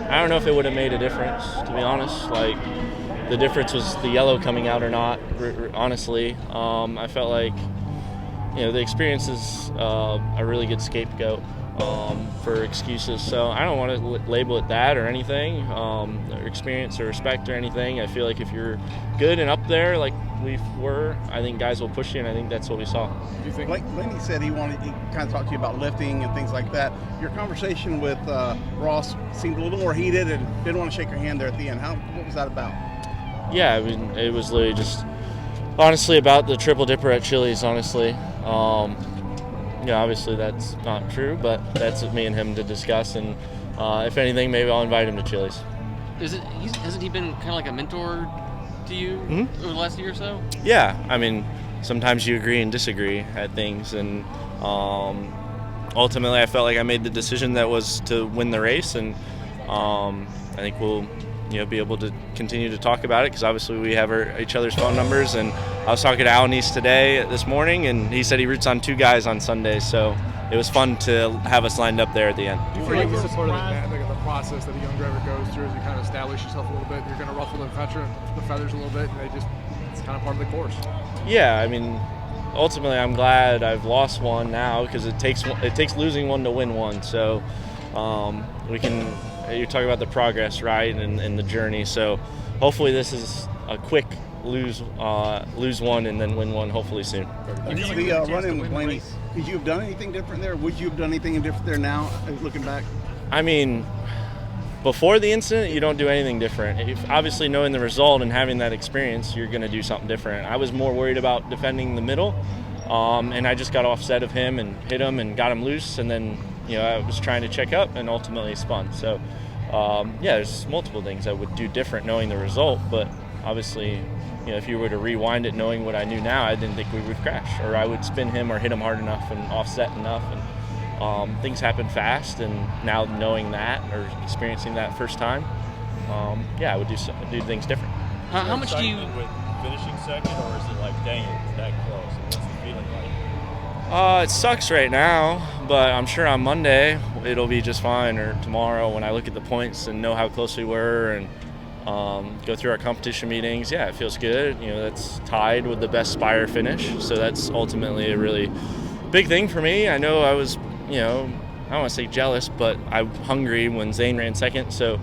I don't know if it would have made a difference, to be honest. Like, the difference was the yellow coming out or not, honestly. I felt like, the experience is a really good scapegoat for excuses. So I don't want to label it that or anything, or experience or respect or anything. I feel like if you're good and up there like we were, I think guys will push you, and I think that's what we saw. Do you think Blaney said he kind of talked to you about lifting and things like that? Your conversation with Ross seemed a little more heated and didn't want to shake your hand there at the end. What was that about? Yeah, I mean, it was literally just honestly about the triple dipper at Chili's, honestly. Obviously that's not true, but that's me and him to discuss, and if anything, maybe I'll invite him to Chili's. Hasn't he been kind of like a mentor to you over the last year or so? Yeah, I mean, sometimes you agree and disagree at things, and ultimately I felt like I made the decision that was to win the race, and I think we'll be able to continue to talk about it, because obviously we have each other's phone numbers. And I was talking to Alanis this morning, and he said he roots on two guys on Sundays, so it was fun to have us lined up there at the end. Do you feel like this is part of the process that a young driver goes through as you kind of establish yourself a little bit? You're going to ruffle the feathers a little bit, and it's kind of part of the course. Yeah, I mean, ultimately I'm glad I've lost one now, because it takes losing one to win one. So you're talking about the progress, right, and the journey. So hopefully this is a quick lose one and then win one hopefully soon. The run-in with Blaney, could you have done anything different there? Would you have done anything different there now, looking back? I mean, before the incident, you don't do anything different. Obviously, knowing the result and having that experience, you're going to do something different. I was more worried about defending the middle, and I just got offset of him and hit him and got him loose, and then I was trying to check up and ultimately spun. So, there's multiple things I would do different knowing the result, but obviously, if you were to rewind it knowing what I knew now, I didn't think we would crash, or I would spin him or hit him hard enough and offset enough. And things happen fast, and now knowing that or experiencing that first time, I would do things different. How much do you with finishing second, or is it like, dang it, it's that close? And what's the feeling like? It sucks right now, but I'm sure on Monday it'll be just fine, or tomorrow when I look at the points and know how close we were and go through our competition meetings. Yeah, it feels good. That's tied with the best Spire finish, so that's ultimately a really big thing for me. I know I was, I don't want to say jealous, but I'm hungry when Zane ran second, so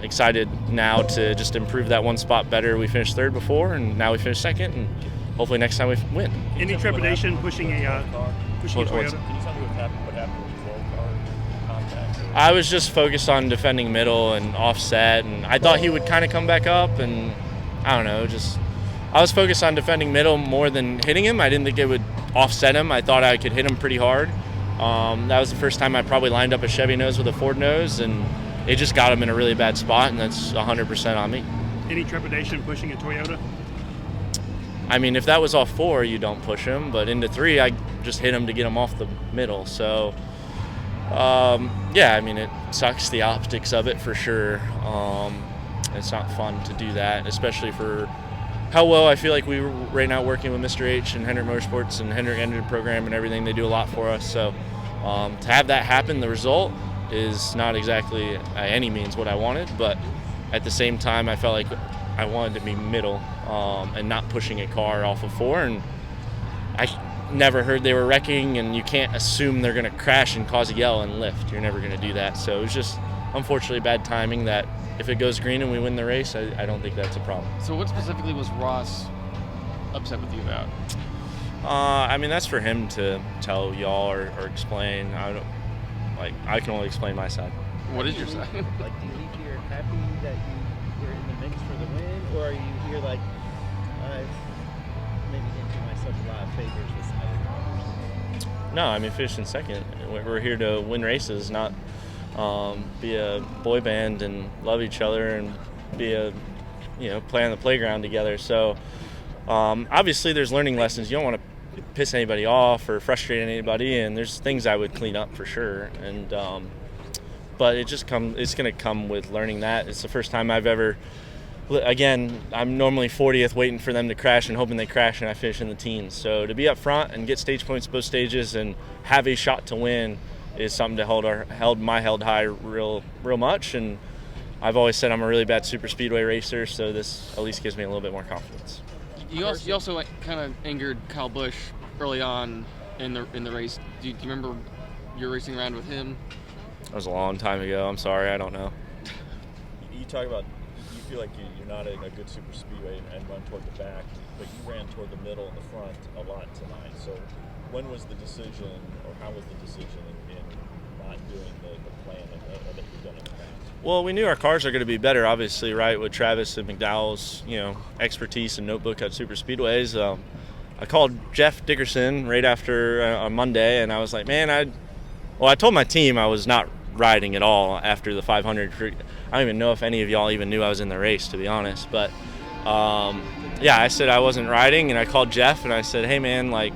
excited now to just improve that one spot better. We finished third before, and now we finished second, and hopefully next time we win. Any trepidation pushing a Toyota? Can you tell me what happened with the 12-car contact? I was just focused on defending middle and offset, and I thought he would kind of come back up, and I don't know, I was focused on defending middle more than hitting him. I didn't think it would offset him. I thought I could hit him pretty hard. That was the first time I probably lined up a Chevy nose with a Ford nose, and it just got him in a really bad spot, and that's 100% on me. Any trepidation pushing a Toyota? I mean, if that was off 4, you don't push him, but into 3, I just hit him to get him off the middle. So, it sucks, the optics of it for sure. It's not fun to do that, especially for how well I feel like we were right now working with Mr. H and Hendrick Motorsports and Hendrick Engine Program and everything. They do a lot for us. So to have that happen, the result is not exactly by any means what I wanted, but at the same time, I felt like I wanted to be middle and not pushing a car off of 4. And I never heard they were wrecking, and you can't assume they're going to crash and cause a yell and lift. You're never going to do that. So it was just, unfortunately, bad timing that if it goes green and we win the race, I don't think that's a problem. So what specifically was Ross upset with you about? That's for him to tell y'all or explain. I can only explain my side. What is your side? Do you leave here happy that you were in the mix for the win, or are you here like, I've maybe didn't do myself a lot of favors this night? No, finishing second. We're here to win races, not be a boy band and love each other and be play on the playground together. So obviously there's learning lessons. You don't want to piss anybody off or frustrate anybody, and there's things I would clean up for sure. And but it's going to come with learning that. It's the first time I've ever, again, I'm normally 40th waiting for them to crash and hoping they crash and I finish in the teens. So to be up front and get stage points both stages and have a shot to win is something to held high real much. And I've always said I'm a really bad super speedway racer, so this at least gives me a little bit more confidence. You also kind of angered Kyle Busch early on in the race. Do you remember your racing around with him? That was a long time ago. I'm sorry, I don't know. You talk about you feel like you're not in a good super speedway and run toward the back, but you ran toward the middle and the front a lot tonight. So when was the decision, or how was the decision in not doing the plan that you've done in the past? Well, we knew our cars are going to be better, obviously, right, with Travis and McDowell's, expertise and notebook at super speedways. I called Jeff Dickerson right after on Monday, and I was like, man, I told my team I was not riding at all after the 500. I don't even know if any of y'all even knew I was in the race, to be honest. But, I said I wasn't riding, and I called Jeff, and I said, hey, man, like,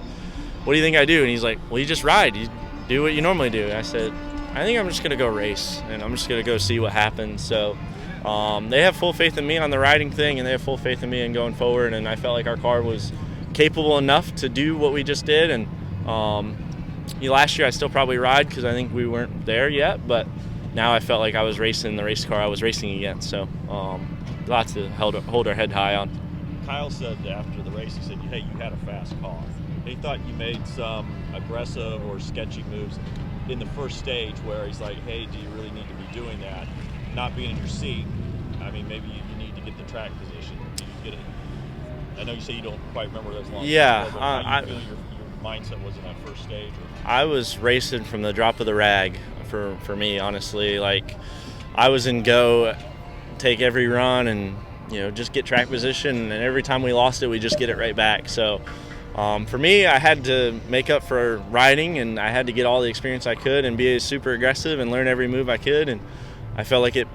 what do you think I do? And he's like, well, you just ride. You do what you normally do. And I said, I think I'm just going to go race, and I'm just going to go see what happens. So they have full faith in me on the riding thing, and they have full faith in me in going forward, and I felt like our car was capable enough to do what we just did. And last year I still probably ride because I think we weren't there yet, but now I felt like I was racing the race car I was racing against. So lots to hold our head high on. Kyle said after the race, he said, hey, you had a fast car. He thought you made some aggressive or sketchy moves in the first stage where he's like, hey, do you really need to be doing that? Not being in your seat. I mean, maybe you need to get the track position. Do you get it? I know you say you don't quite remember those long. Yeah. Before, but how do you feel your mindset was in that first stage? I was racing from the drop of the rag for me, honestly. Like, I was in go, take every run and, just get track position. And every time we lost it, we just get it right back. So, for me, I had to make up for riding, and I had to get all the experience I could and be super aggressive and learn every move I could. And I felt like it,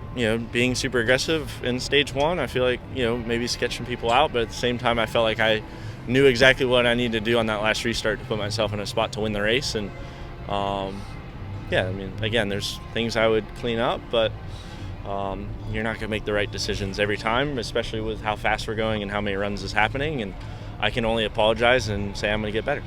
being super aggressive in stage one, I feel like, maybe sketching people out. But at the same time, I felt like I knew exactly what I needed to do on that last restart to put myself in a spot to win the race. And, again, there's things I would clean up, but you're not going to make the right decisions every time, especially with how fast we're going and how many runs is happening. And I can only apologize and say I'm going to get better.